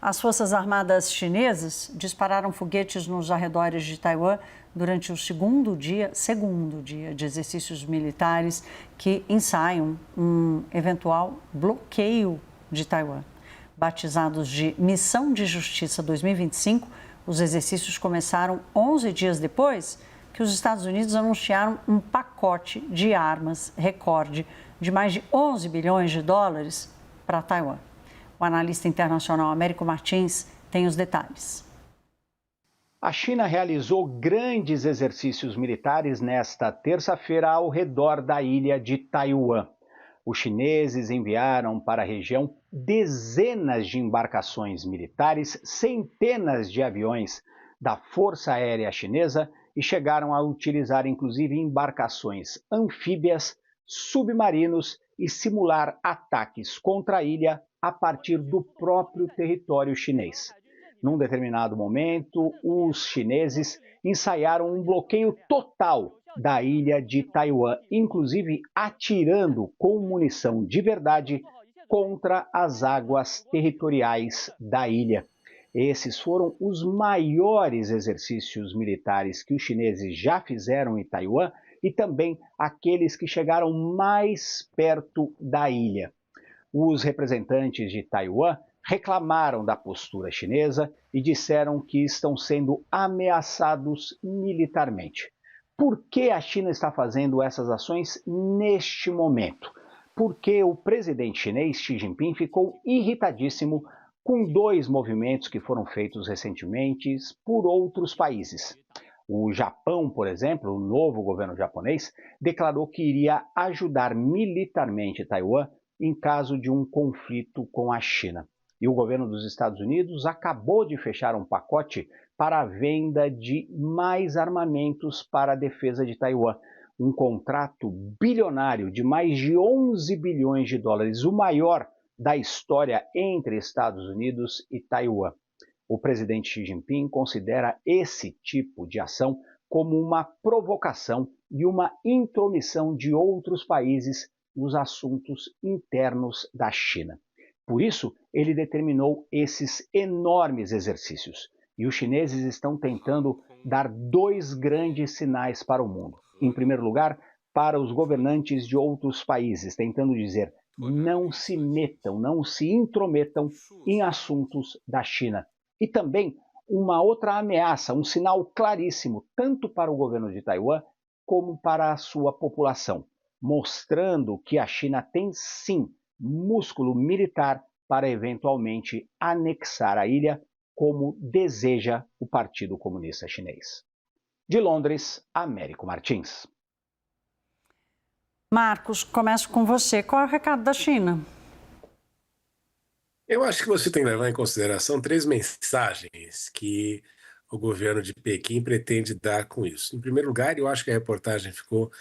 As Forças Armadas chinesas dispararam foguetes nos arredores de Taiwan durante o segundo dia de exercícios militares que ensaiam um eventual bloqueio de Taiwan. Batizados de Missão de Justiça 2025, os exercícios começaram 11 dias depois que os Estados Unidos anunciaram um pacote de armas recorde de mais de 11 bilhões de dólares para Taiwan. O analista internacional Américo Martins tem os detalhes. A China realizou grandes exercícios militares nesta terça-feira ao redor da ilha de Taiwan. Os chineses enviaram para a região dezenas de embarcações militares, centenas de aviões da Força Aérea Chinesa e chegaram a utilizar inclusive embarcações anfíbias, submarinos e simular ataques contra a ilha a partir do próprio território chinês. Num determinado momento, os chineses ensaiaram um bloqueio total da ilha de Taiwan, inclusive atirando com munição de verdade contra as águas territoriais da ilha. Esses foram os maiores exercícios militares que os chineses já fizeram em Taiwan e também aqueles que chegaram mais perto da ilha. Os representantes de Taiwan reclamaram da postura chinesa e disseram que estão sendo ameaçados militarmente. Por que a China está fazendo essas ações neste momento? Porque o presidente chinês Xi Jinping ficou irritadíssimo com dois movimentos que foram feitos recentemente por outros países. O Japão, por exemplo, o novo governo japonês, declarou que iria ajudar militarmente Taiwan em caso de um conflito com a China. E o governo dos Estados Unidos acabou de fechar um pacote para a venda de mais armamentos para a defesa de Taiwan. Um contrato bilionário de mais de 11 bilhões de dólares, o maior da história entre Estados Unidos e Taiwan. O presidente Xi Jinping considera esse tipo de ação como uma provocação e uma intromissão de outros países nos assuntos internos da China. Por isso, ele determinou esses enormes exercícios. E os chineses estão tentando dar dois grandes sinais para o mundo. Em primeiro lugar, para os governantes de outros países, tentando dizer: não se metam, não se intrometam em assuntos da China. E também uma outra ameaça, um sinal claríssimo, tanto para o governo de Taiwan como para a sua população, mostrando que a China tem sim músculo militar para eventualmente anexar a ilha, como deseja o Partido Comunista Chinês. De Londres, Américo Martins. Marcos, começo com você. Qual é o recado da China? Eu acho que você tem que levar em consideração três mensagens que o governo de Pequim pretende dar com isso. Em primeiro lugar, eu acho que a reportagem ficou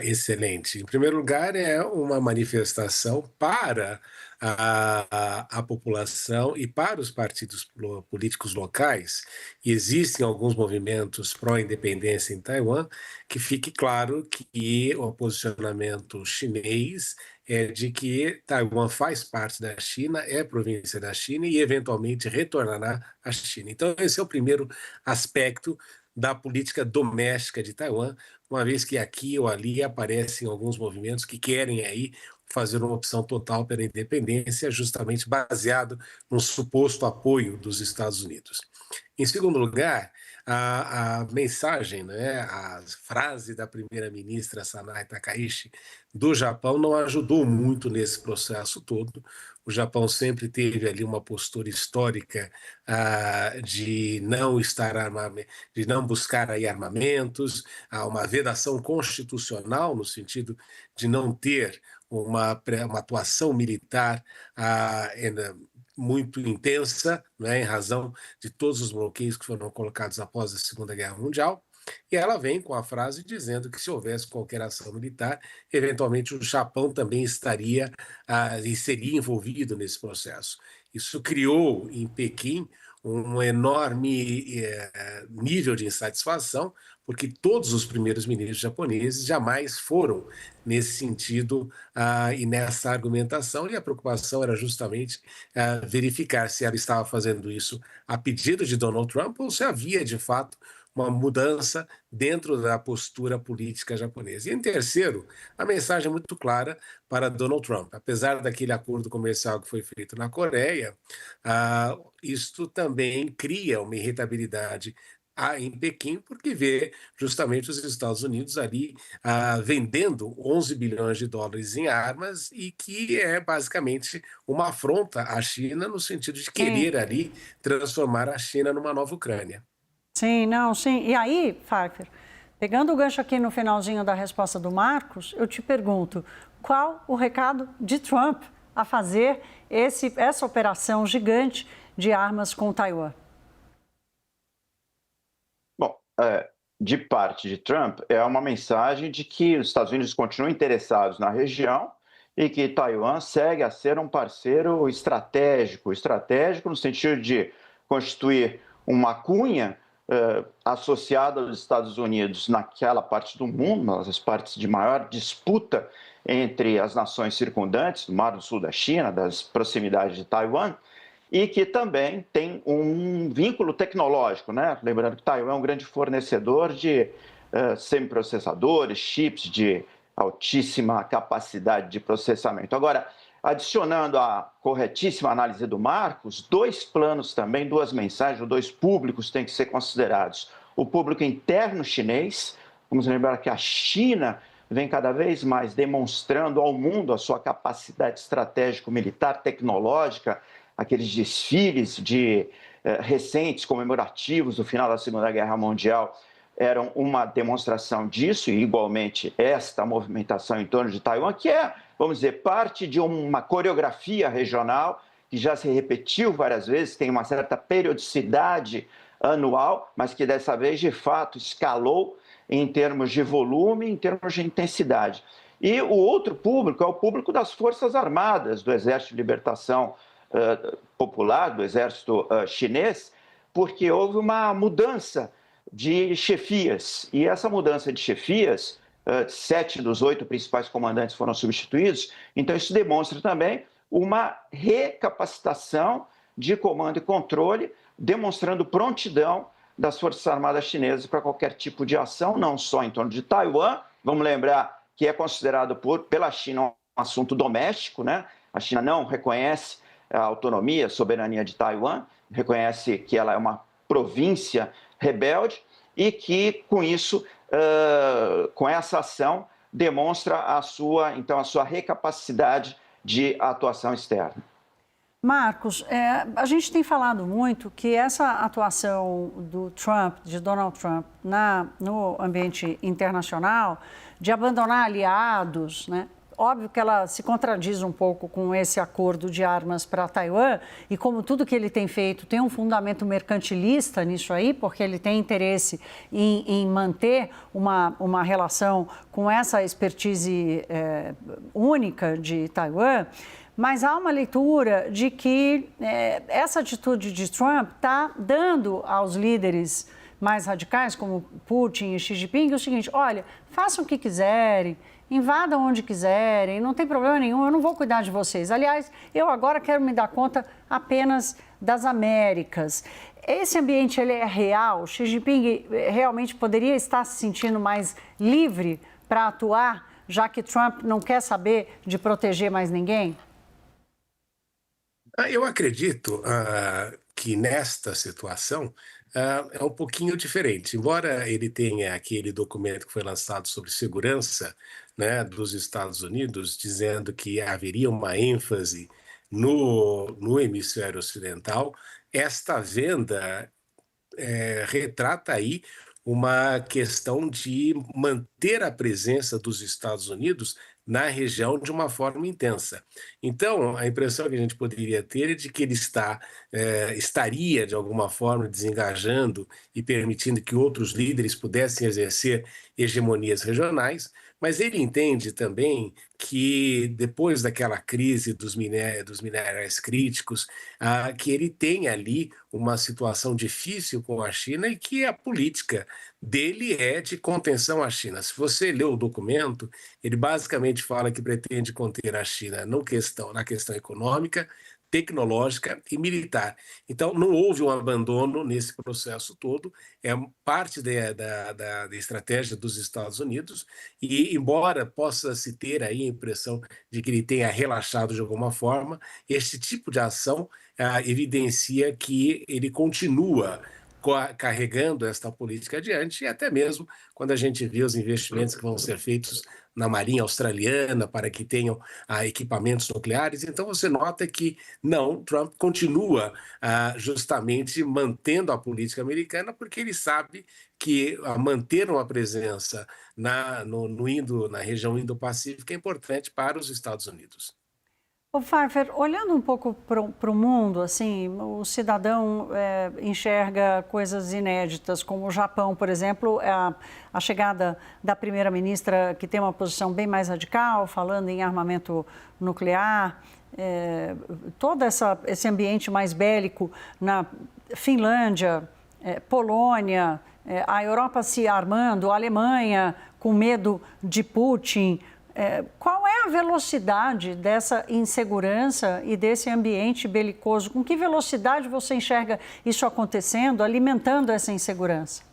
excelente. Em primeiro lugar, é uma manifestação para a população e para os partidos políticos locais, e existem alguns movimentos pró-independência em Taiwan, que fique claro que o posicionamento chinês é de que Taiwan faz parte da China, é província da China e eventualmente retornará à China. Então, esse é o primeiro aspecto da política doméstica de Taiwan, uma vez que aqui ou ali aparecem alguns movimentos que querem aí fazer uma opção total pela independência, justamente baseado no suposto apoio dos Estados Unidos. Em segundo lugar, a mensagem, né, a frase da primeira-ministra Sanae Takaichi do Japão não ajudou muito nesse processo todo. O Japão sempre teve ali uma postura histórica de não de não buscar aí armamentos, uma vedação constitucional no sentido de não ter uma atuação militar muito intensa, né, em razão de todos os bloqueios que foram colocados após a Segunda Guerra Mundial, e ela vem com a frase dizendo que se houvesse qualquer ação militar, eventualmente o Japão também estaria e seria envolvido nesse processo. Isso criou em Pequim um enorme nível de insatisfação, porque todos os primeiros ministros japoneses jamais foram nesse sentido e nessa argumentação, e a preocupação era justamente verificar se ela estava fazendo isso a pedido de Donald Trump ou se havia, de fato, uma mudança dentro da postura política japonesa. E, em terceiro, a mensagem é muito clara para Donald Trump. Apesar daquele acordo comercial que foi feito na Coreia, isto também cria uma irritabilidade em Pequim, porque vê justamente os Estados Unidos ali vendendo 11 bilhões de dólares em armas e que é basicamente uma afronta à China no sentido de querer ali transformar a China numa nova Ucrânia. Sim, não, sim. E aí, Pfeiffer, pegando o gancho aqui no finalzinho da resposta do Marcos, eu te pergunto, qual o recado de Trump a fazer essa operação gigante de armas com Taiwan? Bom, de parte de Trump, é uma mensagem de que os Estados Unidos continuam interessados na região e que Taiwan segue a ser um parceiro estratégico no sentido de constituir uma cunha associada aos Estados Unidos naquela parte do mundo, nas partes de maior disputa entre as nações circundantes, do Mar do Sul da China, das proximidades de Taiwan, e que também tem um vínculo tecnológico, né? Lembrando que Taiwan é um grande fornecedor de semiprocessadores, chips de altíssima capacidade de processamento. Agora, adicionando a corretíssima análise do Marcos, dois planos também, duas mensagens, dois públicos têm que ser considerados. O público interno chinês, vamos lembrar que a China vem cada vez mais demonstrando ao mundo a sua capacidade estratégico-militar, tecnológica, aqueles desfiles recentes, comemorativos do final da Segunda Guerra Mundial, eram uma demonstração disso, e igualmente esta movimentação em torno de Taiwan, que é, vamos dizer, parte de uma coreografia regional que já se repetiu várias vezes, tem uma certa periodicidade anual, mas que dessa vez, de fato, escalou em termos de volume, em termos de intensidade. E o outro público é o público das Forças Armadas, do Exército de Libertação Popular, do Exército Chinês, porque houve uma mudança de chefias. E essa mudança de chefias, 7 dos 8 principais comandantes foram substituídos, então isso demonstra também uma recapacitação de comando e controle, demonstrando prontidão das Forças Armadas chinesas para qualquer tipo de ação, não só em torno de Taiwan. Vamos lembrar que é considerado pela China um assunto doméstico, né? A China não reconhece a autonomia, a soberania de Taiwan, reconhece que ela é uma província rebelde e que, com isso, com essa ação, demonstra a sua recapacidade de atuação externa. Marcos, a gente tem falado muito que essa atuação do Trump, de Donald Trump, no ambiente internacional, de abandonar aliados, né? Óbvio que ela se contradiz um pouco com esse acordo de armas para Taiwan e como tudo que ele tem feito tem um fundamento mercantilista nisso aí, porque ele tem interesse em manter uma relação com essa expertise única de Taiwan, mas há uma leitura de que essa atitude de Trump está dando aos líderes mais radicais, como Putin e Xi Jinping, o seguinte: olha, façam o que quiserem, invadam onde quiserem, não tem problema nenhum, eu não vou cuidar de vocês. Aliás, eu agora quero me dar conta apenas das Américas. Esse ambiente ele é real? Xi Jinping realmente poderia estar se sentindo mais livre para atuar, já que Trump não quer saber de proteger mais ninguém? Eu acredito que nesta situação é um pouquinho diferente. Embora ele tenha aquele documento que foi lançado sobre segurança, né, dos Estados Unidos, dizendo que haveria uma ênfase no hemisfério ocidental, esta venda retrata aí uma questão de manter a presença dos Estados Unidos na região de uma forma intensa. Então, a impressão que a gente poderia ter é de que ele estaria, de alguma forma, desengajando e permitindo que outros líderes pudessem exercer hegemonias regionais, Mas ele entende também que depois daquela crise dos minerais críticos, que ele tem ali uma situação difícil com a China e que a política dele é de contenção à China. Se você lê o documento, ele basicamente fala que pretende conter a China na questão econômica, tecnológica e militar. Então, não houve um abandono nesse processo todo, é parte da estratégia dos Estados Unidos, e embora possa-se ter aí a impressão de que ele tenha relaxado de alguma forma, este tipo de ação evidencia que ele continua carregando esta política adiante, e até mesmo quando a gente vê os investimentos que vão ser feitos na Marinha Australiana para que tenham equipamentos nucleares. Então você nota que não, Trump continua justamente mantendo a política americana, porque ele sabe que manter uma presença na região Indo-Pacífica é importante para os Estados Unidos. Ô, Pfeiffer, olhando um pouco para o mundo, assim, o cidadão enxerga coisas inéditas, como o Japão, por exemplo, a chegada da primeira-ministra, que tem uma posição bem mais radical, falando em armamento nuclear, todo esse ambiente mais bélico na Finlândia, Polônia, a Europa se armando, a Alemanha com medo de Putin. Qual é a velocidade dessa insegurança e desse ambiente belicoso? Com que velocidade você enxerga isso acontecendo, alimentando essa insegurança?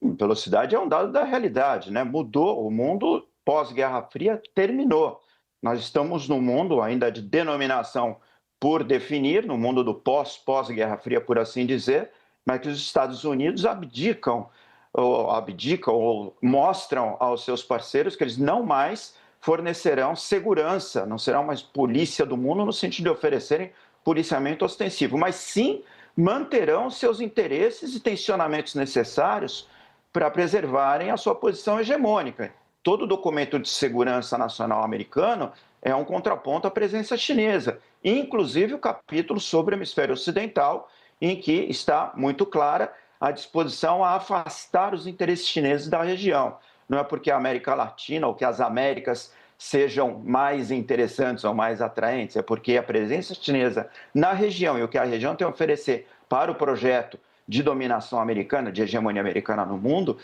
Velocidade é um dado da realidade, né? Mudou, o mundo pós-Guerra Fria terminou. Nós estamos num mundo ainda de denominação por definir, no mundo do pós-Guerra Fria, por assim dizer, mas que os Estados Unidos abdicam ou mostram aos seus parceiros que eles não mais fornecerão segurança, não serão mais polícia do mundo no sentido de oferecerem policiamento ostensivo, mas sim manterão seus interesses e tensionamentos necessários para preservarem a sua posição hegemônica. Todo documento de segurança nacional americano é um contraponto à presença chinesa, inclusive o capítulo sobre o hemisfério ocidental, em que está muito clara a disposição a afastar os interesses chineses da região. Não é porque a América Latina ou que as Américas sejam mais interessantes ou mais atraentes, é porque a presença chinesa na região e o que a região tem a oferecer para o projeto de dominação americana, de hegemonia americana no mundo,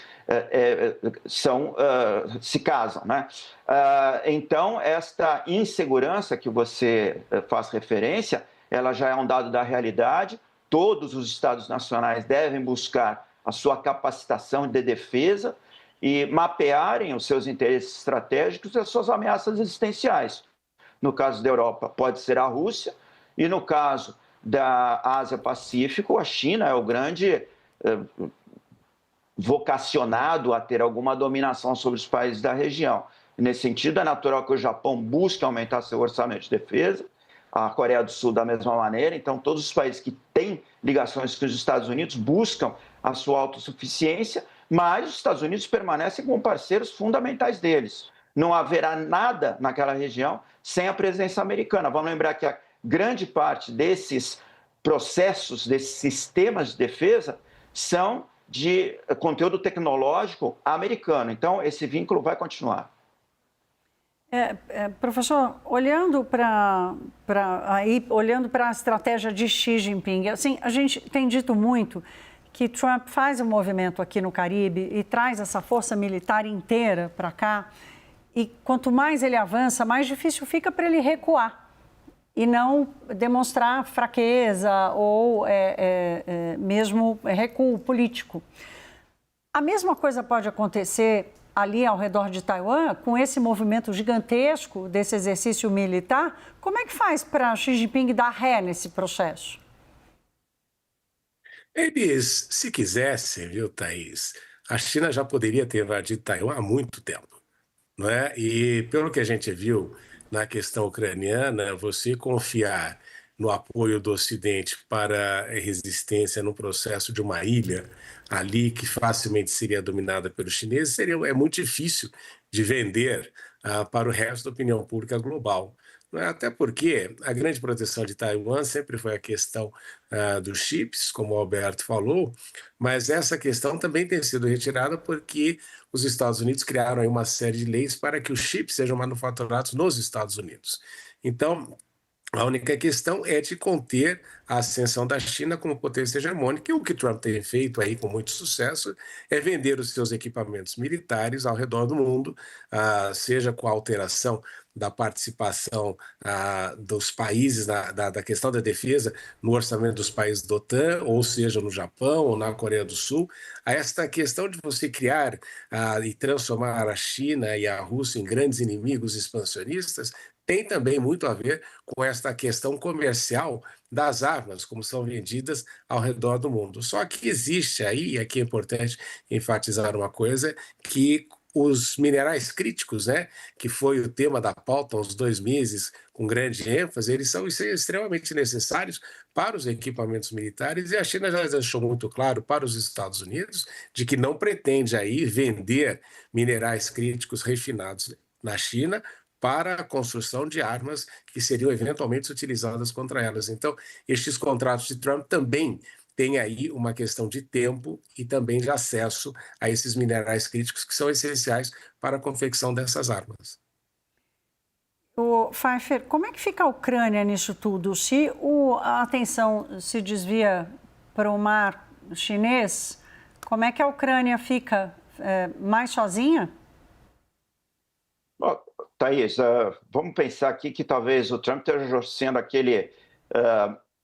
se casam, né? Então, esta insegurança que você faz referência, ela já é um dado da realidade. Todos os Estados nacionais devem buscar a sua capacitação de defesa e mapearem os seus interesses estratégicos e as suas ameaças existenciais. No caso da Europa, pode ser a Rússia, e no caso da Ásia-Pacífico, a China é o grande vocacionado a ter alguma dominação sobre os países da região. Nesse sentido, é natural que o Japão busque aumentar seu orçamento de defesa, a Coreia do Sul da mesma maneira. Então, todos os países que têm ligações com os Estados Unidos buscam a sua autossuficiência, mas os Estados Unidos permanecem como parceiros fundamentais deles. Não haverá nada naquela região sem a presença americana. Vamos lembrar que a grande parte desses processos, desses sistemas de defesa, são de conteúdo tecnológico americano. Então, esse vínculo vai continuar. Professor, olhando para a estratégia de Xi Jinping, assim, a gente tem dito muito que Trump faz um movimento aqui no Caribe e traz essa força militar inteira para cá, e quanto mais ele avança, mais difícil fica para ele recuar e não demonstrar fraqueza ou mesmo recuo político. A mesma coisa pode acontecer ali ao redor de Taiwan, com esse movimento gigantesco desse exercício militar. Como é que faz para Xi Jinping dar ré nesse processo? Eles, se quisessem, viu, Thaís, a China já poderia ter invadido Taiwan há muito tempo, não é? E pelo que a gente viu na questão ucraniana, você confiar no apoio do Ocidente para a resistência no processo de uma ilha ali que facilmente seria dominada pelos chineses, é muito difícil de vender para o resto da opinião pública global. não é? Até porque a grande proteção de Taiwan sempre foi a questão dos chips, como o Alberto falou, mas essa questão também tem sido retirada porque os Estados Unidos criaram aí uma série de leis para que os chips sejam manufaturados nos Estados Unidos. Então, a única questão é de conter a ascensão da China como potência hegemônica, e o que Trump tem feito aí com muito sucesso é vender os seus equipamentos militares ao redor do mundo, seja com a alteração da participação dos países da questão da defesa no orçamento dos países da OTAN, ou seja, no Japão ou na Coreia do Sul. Esta questão de você criar e transformar a China e a Rússia em grandes inimigos expansionistas tem também muito a ver com esta questão comercial das armas, como são vendidas ao redor do mundo. Só que existe aí, e aqui é importante enfatizar uma coisa, que os minerais críticos, né, que foi o tema da pauta há uns 2 meses, com grande ênfase, eles são extremamente necessários para os equipamentos militares, e a China já deixou muito claro para os Estados Unidos de que não pretende aí vender minerais críticos refinados na China para a construção de armas que seriam eventualmente utilizadas contra elas. Então, estes contratos de Trump também têm aí uma questão de tempo e também de acesso a esses minerais críticos que são essenciais para a confecção dessas armas. O Pfeiffer, como é que fica a Ucrânia nisso tudo? Se a atenção se desvia para o mar chinês, como é que a Ucrânia fica mais sozinha? Bom, Thaís, vamos pensar aqui que talvez o Trump esteja sendo aquele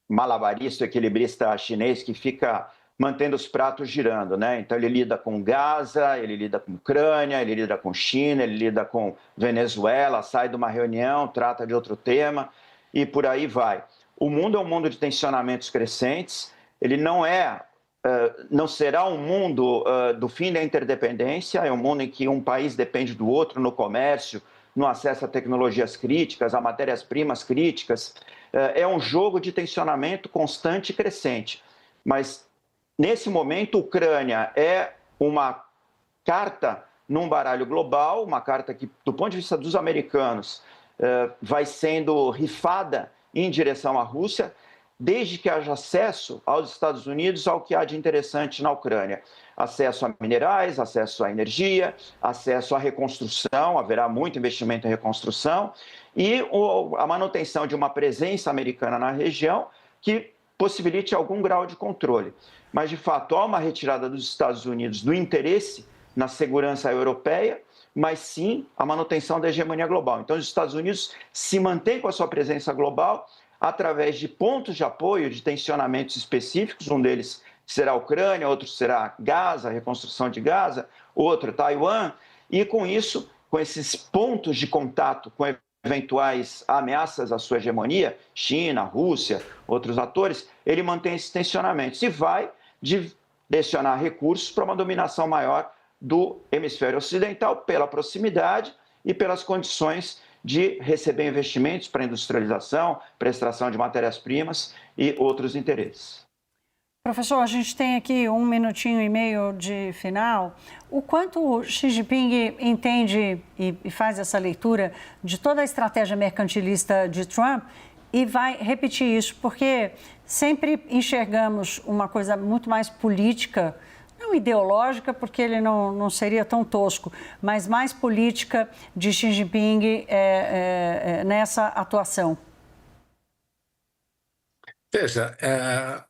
malabarista, equilibrista chinês que fica mantendo os pratos girando, né? Então ele lida com Gaza, ele lida com Ucrânia, ele lida com China, ele lida com Venezuela, sai de uma reunião, trata de outro tema e por aí vai. O mundo é um mundo de tensionamentos crescentes, ele não será um mundo do fim da interdependência, é um mundo em que um país depende do outro no comércio, no acesso a tecnologias críticas, a matérias-primas críticas. É um jogo de tensionamento constante e crescente. Mas, nesse momento, a Ucrânia é uma carta num baralho global, uma carta que, do ponto de vista dos americanos, vai sendo rifada em direção à Rússia, desde que haja acesso aos Estados Unidos ao que há de interessante na Ucrânia. Acesso a minerais, acesso à energia, acesso à reconstrução, haverá muito investimento em reconstrução, e a manutenção de uma presença americana na região que possibilite algum grau de controle. Mas, de fato, há uma retirada dos Estados Unidos do interesse na segurança europeia, mas sim a manutenção da hegemonia global. Então, os Estados Unidos se mantêm com a sua presença global através de pontos de apoio, de tensionamentos específicos, um deles será a Ucrânia, outro será Gaza, a reconstrução de Gaza, outro Taiwan, e com isso, com esses pontos de contato com eventuais ameaças à sua hegemonia, China, Rússia, outros atores, ele mantém esses tensionamentos e vai direcionar recursos para uma dominação maior do hemisfério ocidental pela proximidade e pelas condições de receber investimentos para industrialização, para extração de matérias-primas e outros interesses. Professor, a gente tem aqui 1 minutinho e meio de final. O quanto o Xi Jinping entende e faz essa leitura de toda a estratégia mercantilista de Trump e vai repetir isso, porque sempre enxergamos uma coisa muito mais política, não ideológica, porque ele não seria tão tosco, mas mais política de Xi Jinping nessa atuação. Veja,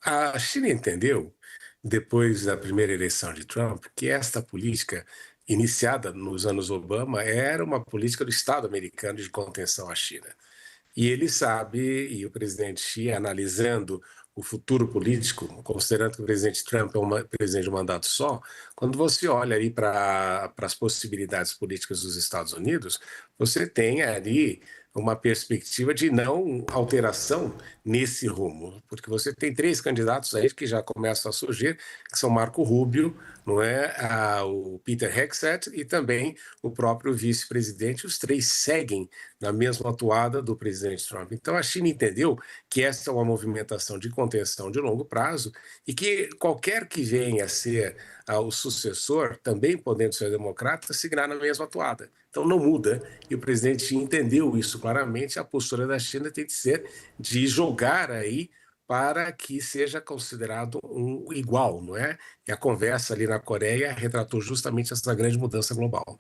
a China entendeu, depois da primeira eleição de Trump, que esta política, iniciada nos anos Obama, era uma política do Estado americano de contenção à China. E ele sabe, e o presidente Xi, analisando o futuro político, considerando que o presidente Trump é um presidente de mandato só, quando você olha ali para as possibilidades políticas dos Estados Unidos, você tem ali uma perspectiva de não alteração nesse rumo, porque você tem 3 candidatos aí que já começam a surgir, que são Marco Rubio, não é, o Peter Hegseth e também o próprio vice-presidente. Os 3 seguem na mesma toada do presidente Trump. Então a China entendeu que essa é uma movimentação de contenção de longo prazo e que qualquer que venha a ser o sucessor, também podendo ser democrata, seguirá na mesma toada. Então não muda, e o presidente Xi entendeu isso claramente. A postura da China tem que ser de jogar aí para que seja considerado um igual, não é? E a conversa ali na Coreia retratou justamente essa grande mudança global.